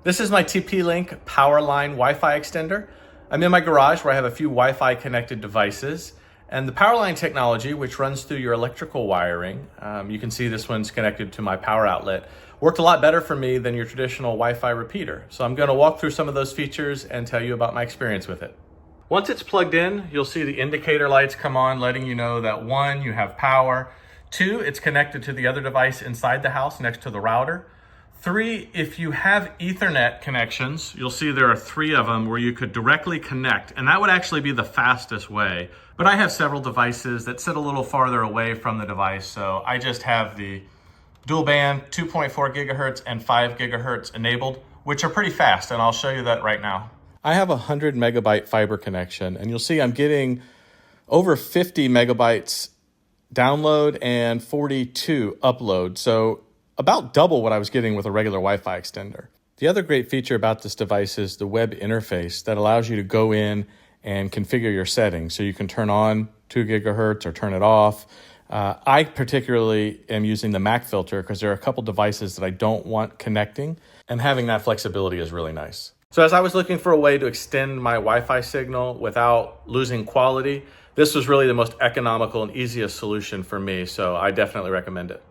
This is my TP-Link Powerline Wi-Fi extender. I'm in my garage where I have a few Wi-Fi connected devices. And the Powerline technology, which runs through your electrical wiring, you can see this one's connected to my power outlet, worked a lot better for me than your traditional Wi-Fi repeater. So I'm gonna walk through some of those features and tell you about my experience with it. Once it's plugged in, you'll see the indicator lights come on, letting you know that 1, you have power, 2, it's connected to the other device inside the house next to the router. 3, if you have Ethernet connections, you'll see there are 3 of them where you could directly connect, and that would actually be the fastest way. But I have several devices that sit a little farther away from the device, so I just have the dual band 2.4 gigahertz and 5 gigahertz enabled, which are pretty fast, and I'll show you that right now. I have a 100 megabyte fiber connection, and you'll see I'm getting over 50 megabytes download and 42 upload, so about double what I was getting with a regular Wi-Fi extender. The other great feature about this device is the web interface that allows you to go in and configure your settings. So you can turn on 2 gigahertz or turn it off. I particularly am using the MAC filter because there are a couple devices that I don't want connecting, and having that flexibility is really nice. So as I was looking for a way to extend my Wi-Fi signal without losing quality, this was really the most economical and easiest solution for me, so I definitely recommend it.